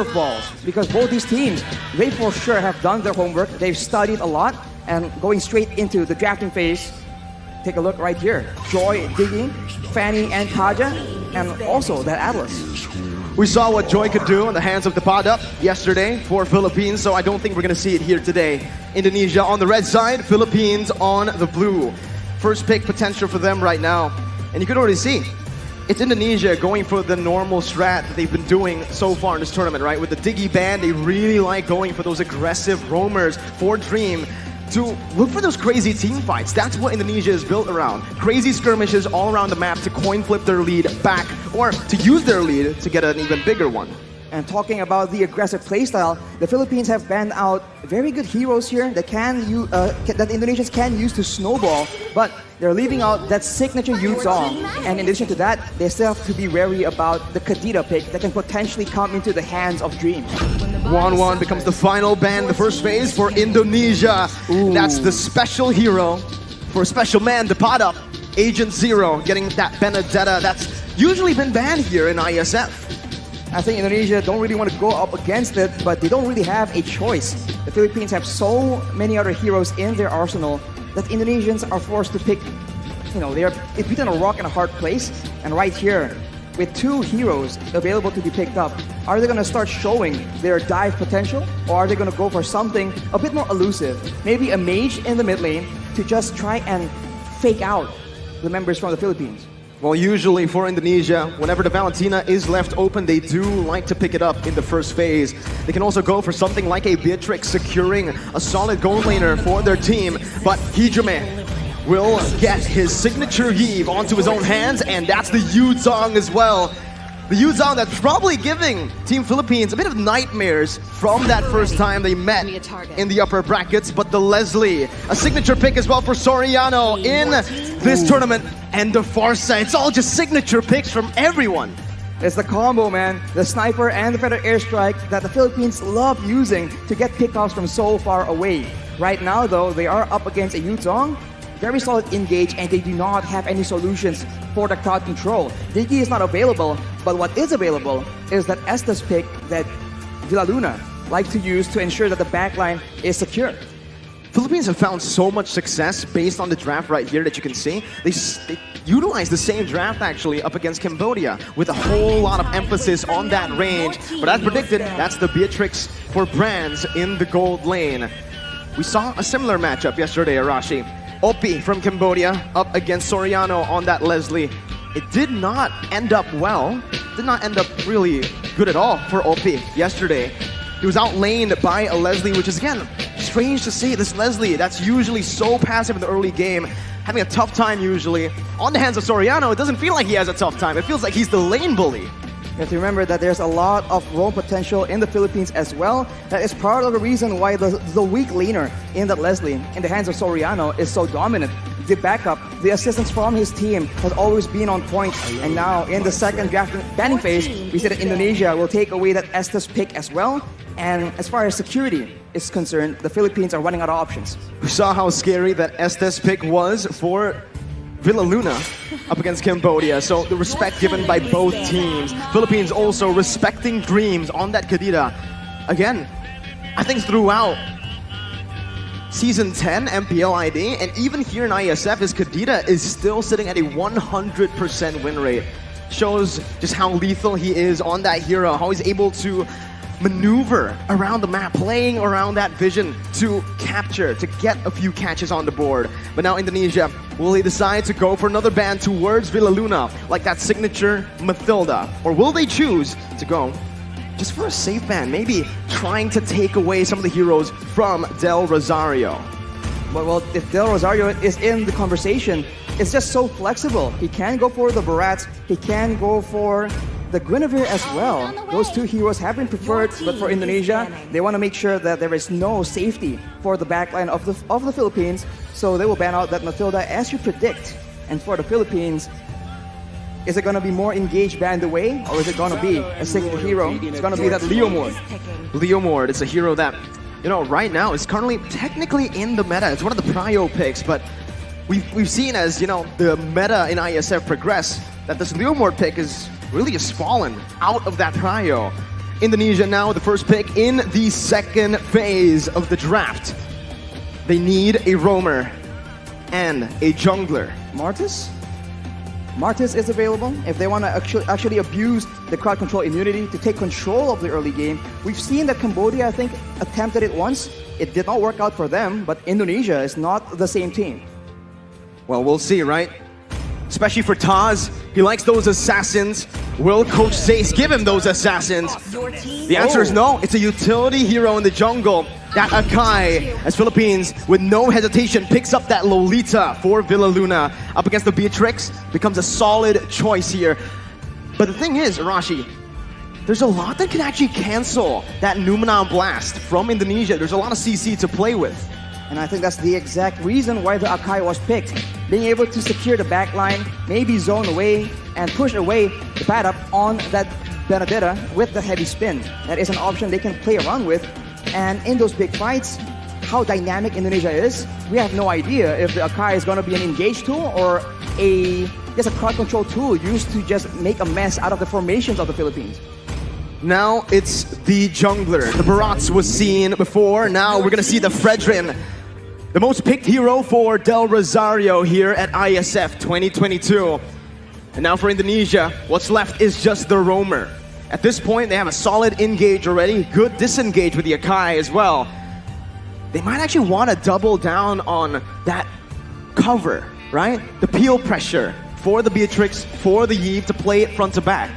curveballs, because both these teams, they for sure have done their homework. They've studied a lot, and going straight into the drafting phase. Take a look right here. Joy digging, Fanny and Kaja, and also that Atlas. We saw what Joy could do in the hands of the Pada yesterday for Philippines, so I don't think we're going to see it here today. Indonesia on the red side, Philippines on the blue. First pick potential for them right now. And you could already see, it's Indonesia going for the normal strat that they've been doing so far in this tournament, right? With the Diggy band, they really like going for those aggressive roamers for Dream to look for those crazy team fights. That's what Indonesia is built around. Crazy skirmishes all around the map to coin flip their lead back, or to use their lead to get an even bigger one. And talking about the aggressive playstyle, the Philippines have banned out very good heroes here that that Indonesians can use to snowball, but they're leaving out that signature Yuzong. And in addition to that, they still have to be wary about the Kadita pick that can potentially come into the hands of Dream. 1-1 becomes the final ban, the first phase for Indonesia. That's the special hero for special man, the Pada, Agent Zero, getting that Benedetta that's usually been banned here in IESF. I think Indonesia don't really want to go up against it, but they don't really have a choice. The Philippines have so many other heroes in their arsenal that Indonesians are forced to pick, they're between a rock and a hard place. And right here, with two heroes available to be picked up, are they going to start showing their dive potential, or are they going to go for something a bit more elusive? Maybe a mage in the mid lane to just try and fake out the members from the Philippines. Well, usually for Indonesia, whenever the Valentina is left open, they do like to pick it up in the first phase. They can also go for something like a Beatrix, securing a solid gold laner for their team. But Hijime will get his signature heave onto his own hands, and that's the Yuzong as well. The Yuzong that's probably giving Team Philippines a bit of nightmares from that first time they met in the upper brackets. But the Leslie, a signature pick as well for Soriano in this tournament. And the Farsa, it's all just signature picks from everyone. It's the combo, man. The sniper and the feather airstrike that the Philippines love using to get pickoffs from so far away. Right now, though, they are up against a Yuzong. Very solid engage, and they do not have any solutions for the crowd control. Diggy is not available, but what is available is that Estes pick that Villaluna likes to use to ensure that the backline is secure. Philippines have found so much success based on the draft right here that you can see. They utilize the same draft actually up against Cambodia with a whole lot of emphasis on that range. But as predicted, that's the Beatrix for Brands in the gold lane. We saw a similar matchup yesterday, Arashi. Opi from Cambodia up against Soriano on that Leslie. It did not end up well. Did not end up really good at all for Opi yesterday. He was outlaned by a Leslie, which is, again, strange to see. This Leslie that's usually so passive in the early game, having a tough time usually. On the hands of Soriano, it doesn't feel like he has a tough time. It feels like he's the lane bully. You have to remember that there's a lot of roam potential in the Philippines as well. That is part of the reason why the weak laner in that Leslie, in the hands of Soriano, is so dominant. The backup, the assistance from his team has always been on point. And now in the second draft banning phase, we see that Indonesia will take away that Estes pick as well. And as far as security is concerned, the Philippines are running out of options. We saw how scary that Estes pick was for Villaluna up against Cambodia. So the respect given by both teams. Philippines also respecting Dreams on that Kadita. Again, I think throughout Season 10 MPL ID, and even here in IESF, his Kadita is still sitting at a 100% win rate. Shows just how lethal he is on that hero, how he's able to maneuver around the map, playing around that vision to capture, to get a few catches on the board. But now Indonesia, will they decide to go for another ban towards Villaluna, like that signature Mathilda? Or will they choose to go just for a safe ban, maybe trying to take away some of the heroes from Del Rosario? Well, if Del Rosario is in the conversation, it's just so flexible. He can go for the Barats, he can go for the Guinevere as well. Those two heroes have been preferred, but for Indonesia, they want to make sure that there is no safety for the backline of the Philippines, so they will ban out that Mathilda as you predict. And for the Philippines, is it going to be more engaged banned away, or is it going to be a single hero? It's going to be that Leomord. Leomord, it's a hero that, right now is currently technically in the meta. It's one of the prio picks, but we've seen as, the meta in ISF progress, that this Leomord pick is really just fallen out of that prio. Indonesia now the first pick in the second phase of the draft. They need a roamer and a jungler. Martis? Martis is available if they want to actually abuse the crowd control immunity to take control of the early game. We've seen that Cambodia, I think, attempted it once. It did not work out for them, but Indonesia is not the same team. Well, we'll see, right? Especially for Taz, he likes those assassins. Will Coach Zace give him those assassins? The answer is no. It's a utility hero in the jungle. That Akai, as Philippines, with no hesitation, picks up that Lolita for Villaluna up against the Beatrix. Becomes a solid choice here. But the thing is, Arashi, there's a lot that can actually cancel that Numina Blast from Indonesia. There's a lot of CC to play with. And I think that's the exact reason why the Akai was picked. Being able to secure the backline, maybe zone away, and push away the pad up on that Benedetta with the heavy spin. That is an option they can play around with. And in those big fights, how dynamic Indonesia is, we have no idea if the Akai is going to be an engage tool or just a crowd control tool used to just make a mess out of the formations of the Philippines. Now it's the jungler. The Barats was seen before. Now we're going to see the Fredrin. The most picked hero for Del Rosario here at IESF 2022. And now for Indonesia, what's left is just the roamer. At this point, they have a solid engage already. Good disengage with the Akai as well. They might actually want to double down on that cover, right? The peel pressure for the Beatrix, for the Yve to play it front to back.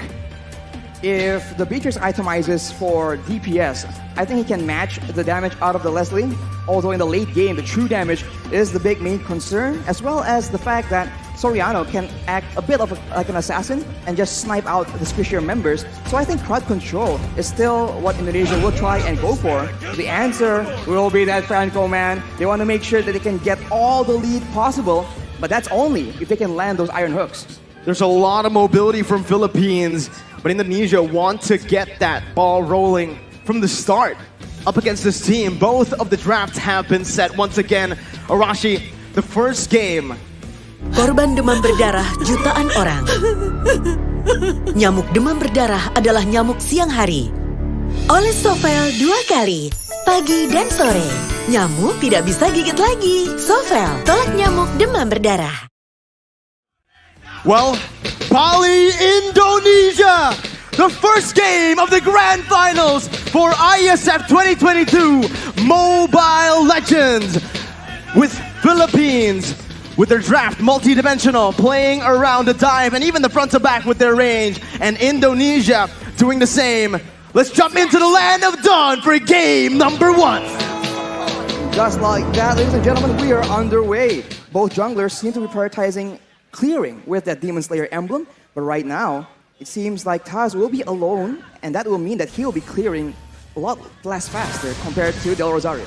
If the Beatrix itemizes for DPS, I think he can match the damage out of the Leslie. Although in the late game, the true damage is the big main concern, as well as the fact that Soriano can act a bit of like an assassin and just snipe out the squishier members. So I think crowd control is still what Indonesia will try and go for. The answer will be that Franco, man. They want to make sure that they can get all the lead possible, but that's only if they can land those iron hooks. There's a lot of mobility from Philippines, but Indonesia want to get that ball rolling from the start. Up against this team, both of the drafts have been set once again. Arashi, the first game. Korban demam berdarah jutaan orang. Nyamuk demam berdarah adalah nyamuk siang hari. Oleh Sovel 2 kali, pagi dan sore. Nyamuk tidak bisa gigit lagi. Sovel, tolak nyamuk demam berdarah. Well, Bali, Indonesia! The first game of the Grand Finals for IESF 2022 Mobile Legends with Philippines with their draft multi-dimensional, playing around the dive and even the front to back with their range, and Indonesia doing the same. Let's jump into the land of dawn for game number 1. Just like that, ladies and gentlemen, we are underway. Both junglers seem to be prioritizing clearing with that Demon Slayer emblem, but right now, it seems like Taz will be alone, and that will mean that he'll be clearing a lot less faster compared to Del Rosario.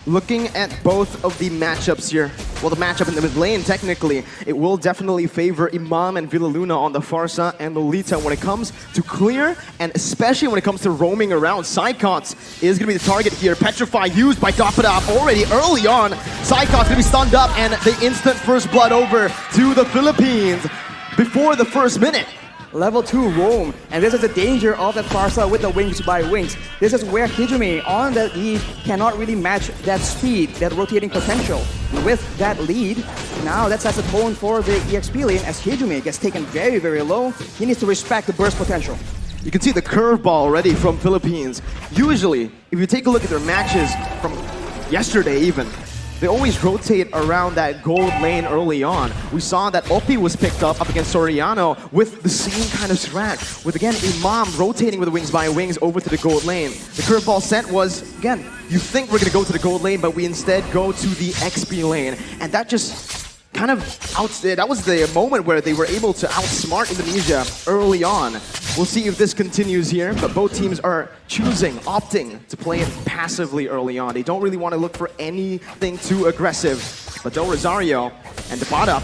Looking at both of the matchups here, well, the matchup in the mid lane, technically, it will definitely favor Imam and Villaluna on the Farsa and Lolita when it comes to clear, and especially when it comes to roaming around. Psychots is going to be the target here. Petrify used by Dapada already early on. Psychots going to be stunned up, and the instant first blood over to the Philippines before the first minute. Level 2 roam, and this is the danger of that Farsa with the wings by wings. This is where Hijime on that lead cannot really match that speed, that rotating potential. With that lead, now that sets the tone for the EXP lane as Hijime gets taken very, very low. He needs to respect the burst potential. You can see the curveball already from Philippines. Usually, if you take a look at their matches from yesterday even, they always rotate around that gold lane early on. We saw that Oppi was picked up against Soriano with the same kind of strat, with again Imam rotating with the wings by wings over to the gold lane. The curveball sent was, again, you think we're going to go to the gold lane, but we instead go to the XP lane. And that just kind of that was the moment where they were able to outsmart Indonesia early on. We'll see if this continues here, but both teams are opting to play it passively early on. They don't really want to look for anything too aggressive. But Del Rosario and Dapada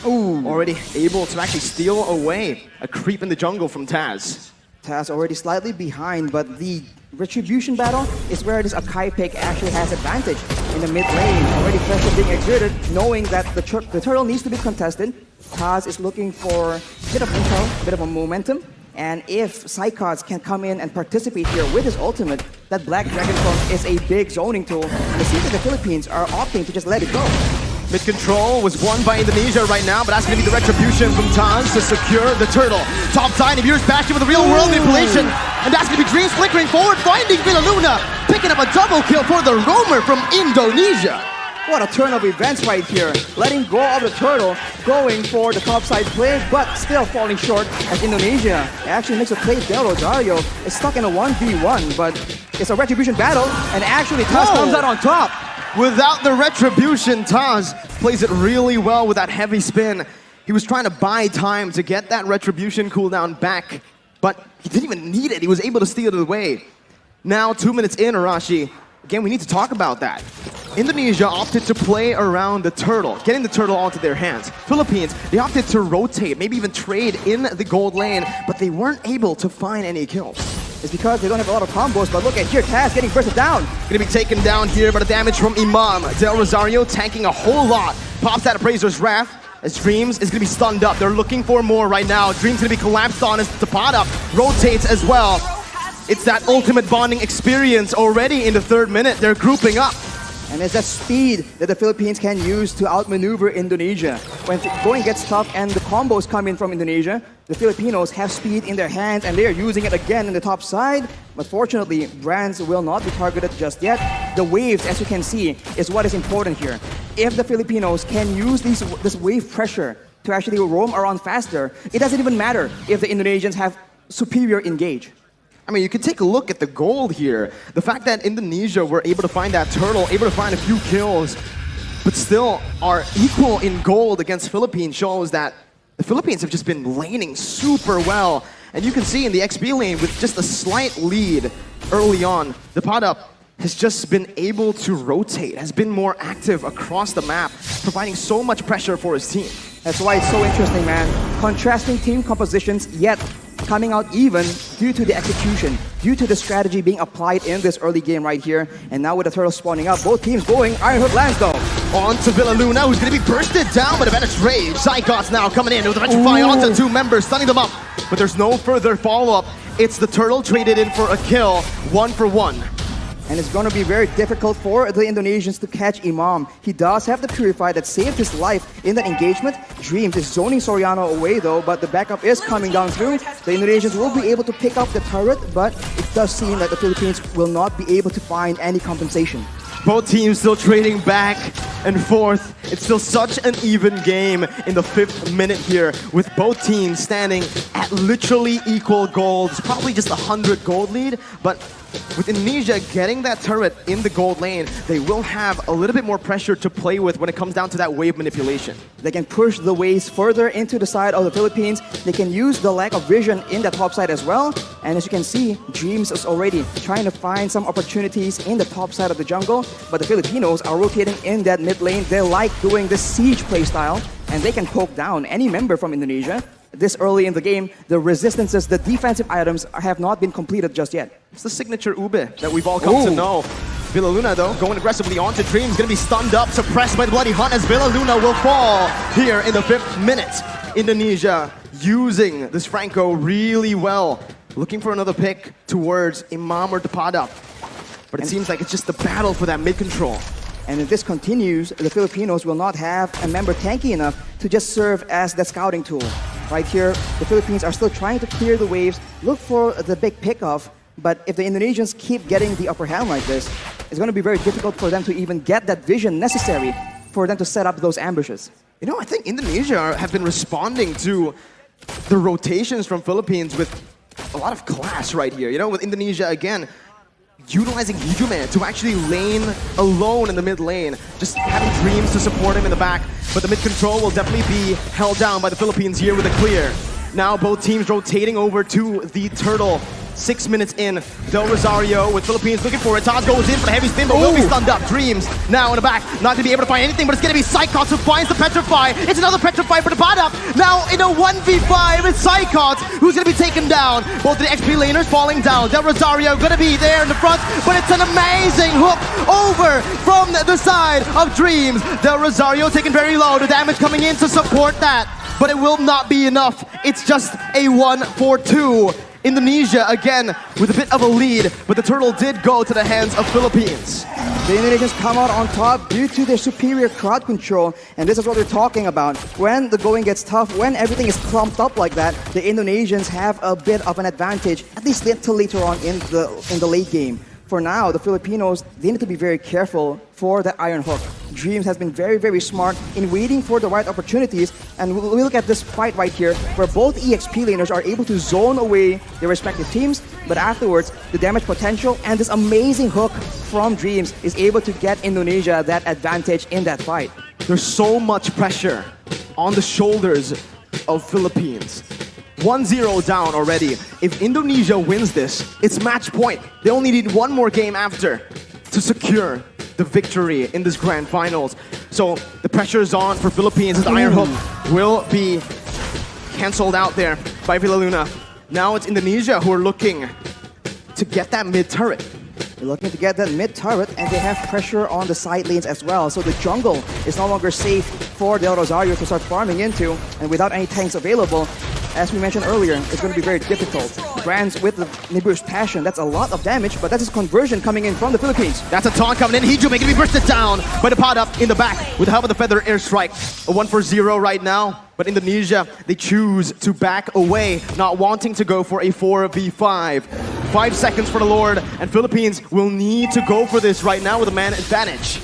already able to actually steal away a creep in the jungle from Taz. Taz already slightly behind, but the retribution battle is where this Akai pick actually has advantage in the mid lane. Already pressure being exerted, knowing that the turtle needs to be contested. Taz is looking for a bit of intel, a bit of a momentum. And if Psychots can come in and participate here with his ultimate, that Black Dragon Clone is a big zoning tool. And it seems that the Philippines are opting to just let it go. Mid-control was won by Indonesia right now, but that's going to be the retribution from Taz to secure the turtle. Top side, if you're bashing with the real-world manipulation, and that's going to be Dreams flickering forward, finding Villaluna, picking up a double kill for the roamer from Indonesia. What a turn of events right here. Letting go of the turtle, going for the topside play, but still falling short as Indonesia actually makes a play. Del Rosario is stuck in a 1v1, but it's a retribution battle, and actually Taz comes out on top. Without the retribution, Taz plays it really well with that heavy spin. He was trying to buy time to get that retribution cooldown back, but he didn't even need it. He was able to steal it away. Now, 2 minutes in, Arashi, again, we need to talk about that. Indonesia opted to play around the turtle, getting the turtle onto their hands. Philippines, they opted to rotate, maybe even trade in the gold lane, but they weren't able to find any kills. It's because they don't have a lot of combos, but look at here, Taz getting bursted down. Gonna be taken down here by the damage from Imam. Del Rosario tanking a whole lot. Pops that Appraiser's Wrath as Dreams is gonna be stunned up. They're looking for more right now. Dreams gonna be collapsed on as Tapada rotates as well. It's that ultimate bonding experience already in the 3rd minute. They're grouping up. And it's that speed that the Philippines can use to outmaneuver Indonesia. When going gets tough and the combos come in from Indonesia, the Filipinos have speed in their hands and they are using it again in the top side. But fortunately, brands will not be targeted just yet. The waves, as you can see, is what is important here. If the Filipinos can use this wave pressure to actually roam around faster, it doesn't even matter if the Indonesians have superior engage. I mean, you can take a look at the gold here. The fact that Indonesia were able to find that turtle, able to find a few kills, but still are equal in gold against Philippines shows that the Philippines have just been laning super well. And you can see in the XP lane with just a slight lead early on, the Tapada has just been able to rotate, has been more active across the map, providing so much pressure for his team. That's why it's so interesting, man. Contrasting team compositions, yet coming out even due to the execution, due to the strategy being applied in this early game right here. And now with the turtle spawning up, both teams going. Iron Hook lands though. On to Villaluna, who's going to be bursted down by the Venice Rage. Psychots now coming in with the Electrify onto 2 members, stunning them up. But there's no further follow-up. It's the turtle traded in for a kill, 1 for 1. And it's going to be very difficult for the Indonesians to catch Imam. He does have the Purify that saved his life in that engagement. Dreams is zoning Soriano away though, but the backup is coming down through. The Indonesians will be able to pick up the turret, but it does seem like the Philippines will not be able to find any compensation. Both teams still trading back and forth. It's still such an even game in the 5th minute here, with both teams standing at literally equal gold. It's probably just 100 gold lead, but with Indonesia getting that turret in the gold lane, they will have a little bit more pressure to play with when it comes down to that wave manipulation. They can push the waves further into the side of the Philippines. They can use the lack of vision in that top side as well. And as you can see, Dreams is already trying to find some opportunities in the top side of the jungle. But the Filipinos are rotating in that mid lane. They like doing this siege playstyle, and they can poke down any member from Indonesia. This early in the game, the resistances, the defensive items have not been completed just yet. It's the signature Ube that we've all come to know. Villaluna, though, going aggressively onto Dreams, going to be stunned up, suppressed by the Bloody Hunt as Villaluna will fall here in the 5th minute. Indonesia using this Franco really well, looking for another pick towards Imam or Tapada. But it seems like it's just the battle for that mid-control. And if this continues, the Filipinos will not have a member tanky enough to just serve as that scouting tool. Right here, the Philippines are still trying to clear the waves, look for the big pickoff, but if the Indonesians keep getting the upper hand like this, it's going to be very difficult for them to even get that vision necessary for them to set up those ambushes. You know, I think Indonesia have been responding to the rotations from Philippines with a lot of class right here. You know, with Indonesia, again, utilizing Hijume to actually lane alone in the mid lane, just having Dreams to support him in the back. But the mid control will definitely be held down by the Philippines here with a clear. Now both teams rotating over to the turtle. 6 minutes in, Del Rosario with Philippines looking for it. Taz goes in for the heavy spin, but will be stunned up. Dreams now in the back, not going to be able to find anything, but it's going to be Psychots who finds the Petrify. It's another Petrify for the Tapada. Now in a 1v5, it's Psychots who's going to be taken down. Both the XP laners falling down. Del Rosario going to be there in the front, but it's an amazing hook over from the side of Dreams. Del Rosario taken very low. The damage coming in to support that. but it will not be enough. It's just a 1-4-2. Indonesia again with a bit of a lead, but the turtle did go to the hands of Philippines. The Indonesians come out on top due to their superior crowd control, and this is what we're talking about. When the going gets tough, when everything is clumped up like that, the Indonesians have a bit of an advantage, at least until later on in the late game. For now, the Filipinos, they need to be very careful for that iron hook. Dreams has been very, very smart in waiting for the right opportunities. And we look at this fight right here, where both EXP laners are able to zone away their respective teams, but afterwards, the damage potential and this amazing hook from Dreams is able to get Indonesia that advantage in that fight. There's so much pressure on the shoulders of Philippines. 1-0 down already. If Indonesia wins this, it's match point. They only need one more game after to secure the victory in this grand finals. So the pressure is on for Philippines as the iron hook will be cancelled out there by Villaluna. Now it's Indonesia who are looking to get that mid turret. They're looking to get that mid turret, and they have pressure on the side lanes as well. So the jungle is no longer safe for Del Rosario to start farming into, and without any tanks available, as we mentioned earlier, it's going to be very difficult. Brands with the Nibiru's passion, that's a lot of damage, but that's his conversion coming in from the Philippines. That's a taunt coming in. Hijumi can be bursted down by the pod up in the back with the help of the feather airstrike. A 1-for-0 right now, but Indonesia, they choose to back away, not wanting to go for a 4v5. 5 seconds for the Lord, and Philippines will need to go for this right now with a man advantage.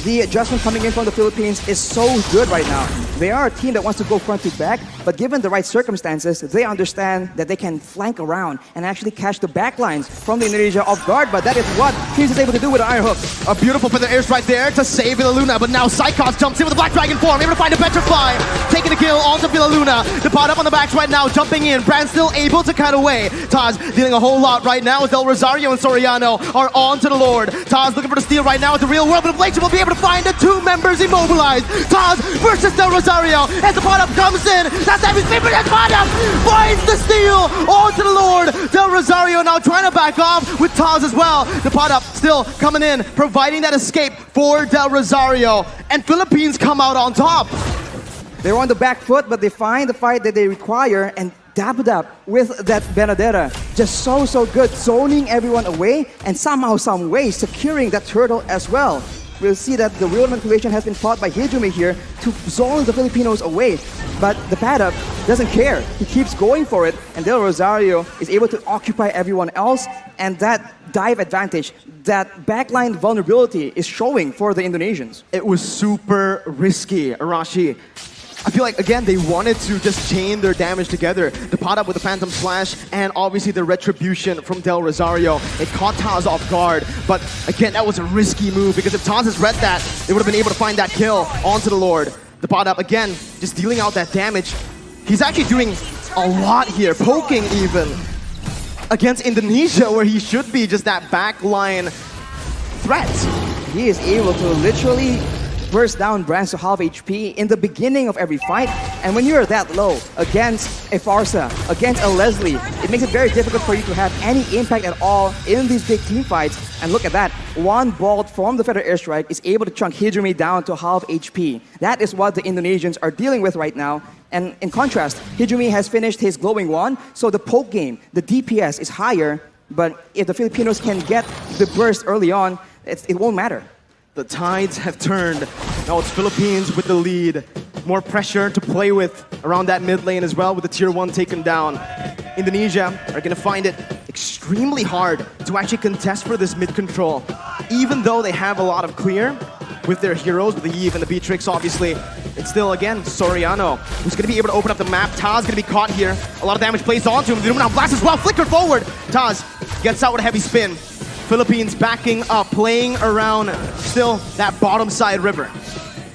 The adjustment coming in from the Philippines is so good right now. They are a team that wants to go front to back, but given the right circumstances, they understand that they can flank around and actually catch the backlines from the Indonesia off guard, but that is what Teams is able to do with the iron hook. A beautiful feather airstrike there to save Villaluna, but now Psychos jumps in with the Black Dragon form, able to find a Petrify, taking the kill onto Villaluna. The pod up on the backs right now, jumping in. Brand still able to cut away. Taz dealing a whole lot right now as Del Rosario and Soriano are on to the Lord. Taz looking for the steal right now at the real world, but Inflation will be able to find the two members immobilized. Taz versus Del Rosario as the pod up comes in. That's Abby's favorite. That pod up finds the steal onto the Lord. Del Rosario now trying to back off with Taz as well. The pod up still coming in, providing that escape for Del Rosario. And Philippines come out on top. They're on the back foot, but they find the fight that they require and dab it up with that Benedetta. Just so good, zoning everyone away and somehow, some way, securing that turtle as well. We'll see that the real manipulation has been fought by Hijumi here to zone the Filipinos away. But the Paddock doesn't care. He keeps going for it, and Del Rosario is able to occupy everyone else, and that dive advantage, that backline vulnerability is showing for the Indonesians. It was super risky, Arashi. I feel like, again, they wanted to just chain their damage together. The pot up with the Phantom Slash and obviously the Retribution from Del Rosario. It caught Taz off guard, but again, that was a risky move because if Taz has read that, they would have been able to find that kill onto the Lord. The pot up, again, just dealing out that damage. He's actually doing a lot here, poking even against Indonesia where he should be just that backline threat. He is able to literally burst down Brands to half HP in the beginning of every fight. And when you're that low against a Farsa, against a Leslie, it makes it very difficult for you to have any impact at all in these big team fights. And look at that. One bolt from the Feather Airstrike is able to chunk Hijumi down to half HP. That is what the Indonesians are dealing with right now. And in contrast, Hijumi has finished his glowing wand, so the poke game, the DPS is higher. But if the Filipinos can get the burst early on, it won't matter. The tides have turned. Now it's Philippines with the lead. More pressure to play with around that mid lane as well with the tier 1 taken down. Indonesia are going to find it extremely hard to actually contest for this mid control. Even though they have a lot of clear with their heroes, with the Eve and the Beatrix obviously, it's still again Soriano who's going to be able to open up the map. Taz going to be caught here. A lot of damage placed onto him. The now blast as well. Flicker forward. Taz gets out with a heavy spin. Philippines backing up, playing around still that bottom side river.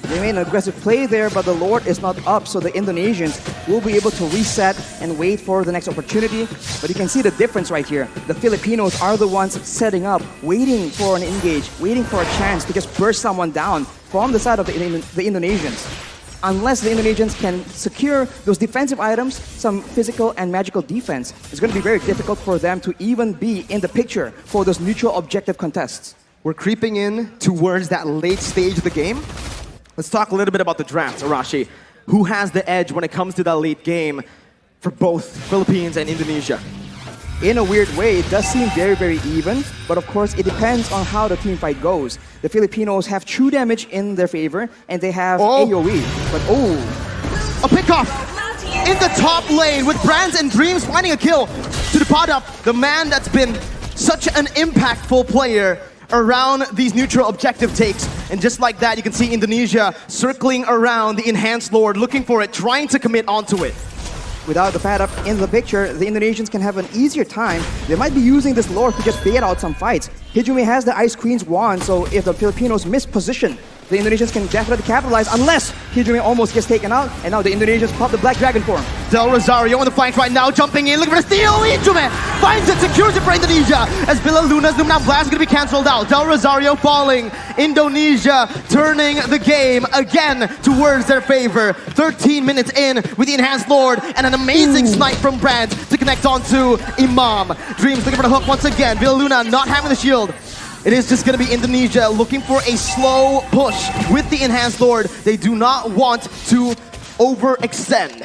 They made an aggressive play there, but the Lord is not up, so the Indonesians will be able to reset and wait for the next opportunity. But you can see the difference right here. The Filipinos are the ones setting up, waiting for an engage, waiting for a chance to just burst someone down from the side of the Indonesians. Unless the Indonesians can secure those defensive items, some physical and magical defense, it's going to be very difficult for them to even be in the picture for those neutral objective contests. We're creeping in towards that late stage of the game. Let's talk a little bit about the draft, Arashi. who has the edge when it comes to that late game for both Philippines and Indonesia. In a weird way, it does seem very, very even, but of course, it depends on how the team fight goes. The Filipinos have true damage in their favor, and they have AoE. But a pickoff in the top lane with Brands and Dreams finding a kill to the pot up, the man that's been such an impactful player around these neutral objective takes. And just like that, you can see Indonesia circling around the Enhanced Lord, looking for it, trying to commit onto it. without the pad up in the picture, the Indonesians can have an easier time. They might be using this lore to just bait out some fights. Hijumi has the Ice Queen's wand, so if the Filipinos miss position, the Indonesians can definitely capitalize unless Hijumi almost gets taken out, and now the Indonesians pop the Black Dragon form. Del Rosario on the flank right now, jumping in, looking for the steal. Hijumi finds it, secures it for Indonesia as Villa Luna's Luminam Blast is going to be cancelled out. Del Rosario falling, Indonesia turning the game again towards their favor. 13 minutes in with the Enhanced Lord and an amazing snipe from Brand to connect onto Imam. Dreams looking for the hook once again. Villa Luna not having the shield. It is just going to be Indonesia looking for a slow push with the Enhanced Lord. They do not want to overextend.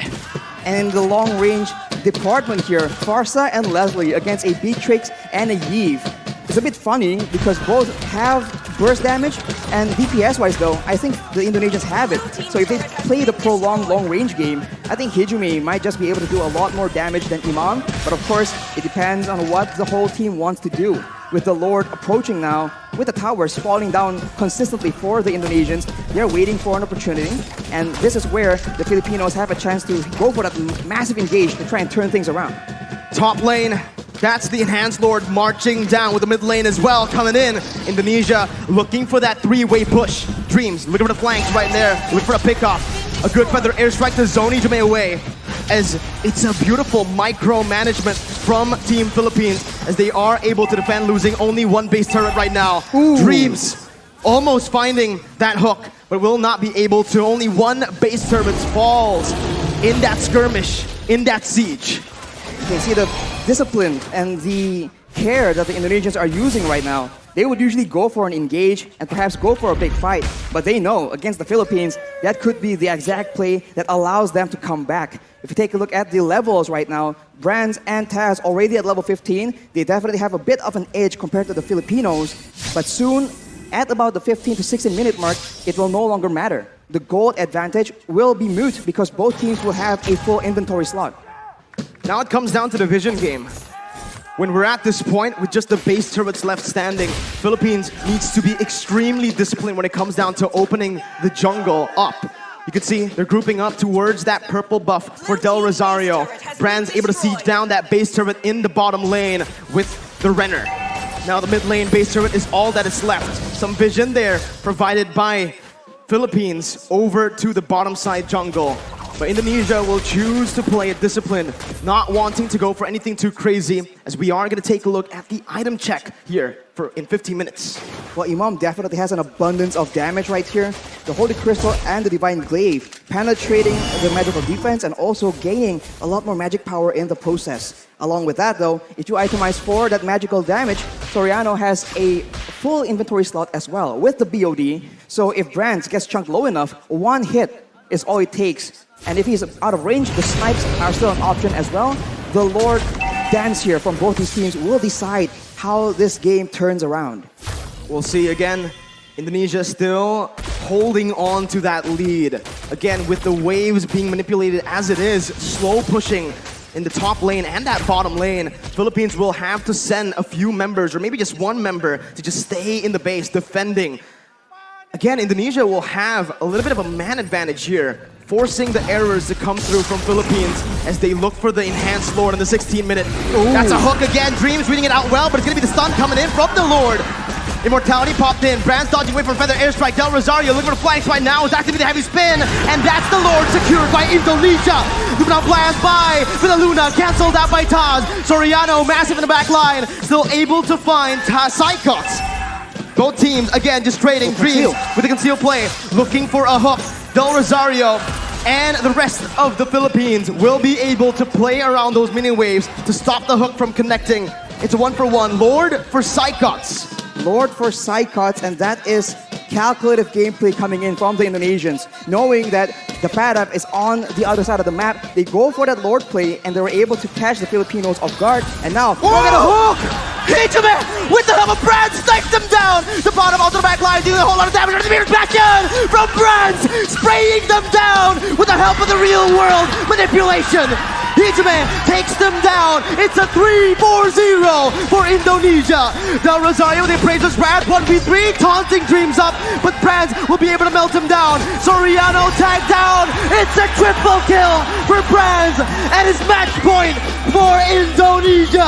And in the long-range department here, Farsa and Leslie against a Beatrix and a Yves. It's a bit funny because both have burst damage, and DPS-wise though, I think the Indonesians have it. So if they play the prolonged long-range game, I think Hijumi might just be able to do a lot more damage than Imam. But of course, it depends on what the whole team wants to do. With the Lord approaching now, with the towers falling down consistently for the Indonesians, they're waiting for an opportunity. And this is where the Filipinos have a chance to go for that massive engage to try and turn things around. Top lane, that's the Enhanced Lord marching down with the mid lane as well coming in. Indonesia looking for that three-way push. Dreams looking for the flanks right there, looking for a pickoff. A good feather airstrike to zone Hijumi away, as it's a beautiful micromanagement from Team Philippines as they are able to defend, losing only one base turret right now. Dreams almost finding that hook, but will not be able to. Only one base turret falls in that skirmish, in that siege. You can see the discipline and the care that the Indonesians are using right now. They would usually go for an engage and perhaps go for a big fight, but they know against the Philippines, that could be the exact play that allows them to come back. If you take a look at the levels right now, Brands and Taz already at level 15, they definitely have a bit of an edge compared to the Filipinos, but soon, at about the 15 to 16 minute mark, it will no longer matter. The gold advantage will be moot because both teams will have a full inventory slot. Now it comes down to the vision game. When we're at this point with just the base turrets left standing, Philippines needs to be extremely disciplined when it comes down to opening the jungle up. You can see they're grouping up towards that purple buff for Del Rosario. Brand's able to siege down that base turret in the bottom lane with the Renner. Now the mid lane base turret is all that is left. Some vision there provided by Philippines over to the bottom side jungle. But Indonesia will choose to play it disciplined, not wanting to go for anything too crazy, as we are going to take a look at the item check here in 15 minutes. Well, Imam definitely has an abundance of damage right here. The Holy Crystal and the Divine Glaive penetrating the magical defense and also gaining a lot more magic power in the process. Along with that though, if you itemize for that magical damage, Soriano has a full inventory slot as well with the BOD. So if Brands gets chunked low enough, one hit is all it takes. And if he's out of range, the snipes are still an option as well. The Lord dance here from both these teams will decide how this game turns around. We'll see again, Indonesia still holding on to that lead. Again, with the waves being manipulated as it is, slow pushing in the top lane and that bottom lane, Philippines will have to send a few members, or maybe just one member, to just stay in the base defending. Again, Indonesia will have a little bit of a man advantage here, forcing the errors to come through from Philippines as they look for the Enhanced Lord in the 16-minute. That's a hook again. Dreams reading it out well, but it's going to be the stun coming in from the Lord. Immortality popped in. Brand's dodging away from Feather Airstrike. Del Rosario looking for the flanks right now. Is activating the heavy spin, and that's the Lord secured by Indonesia. Luminam Blast by Villa Luna, cancelled out by Taz. Soriano massive in the back line, still able to find Psychots. Both teams, again, just trading. Dreams with the conceal play, looking for a hook. Del Rosario and the rest of the Philippines will be able to play around those mini waves to stop the hook from connecting. It's a 1-for-1. Lord for Psychots. Lord for Psychots, and that is calculative gameplay coming in from the Indonesians, knowing that the Padap is on the other side of the map. They go for that Lord play, and they were able to catch the Filipinos off guard. And now, Look at the hook! Hitman with the help of Brands snipes them down. The bottom onto the back line doing a whole lot of damage. The Mirror's Bastion from Brands spraying them down with the help of the real world manipulation. Hitman takes them down. It's a 3-4-0 for Indonesia. Now Rosario, they praise us Brands 1v3, taunting Dreams up, but Brands will be able to melt him down. Soriano tagged down. It's a triple kill for Brands, and it's match point for Indonesia.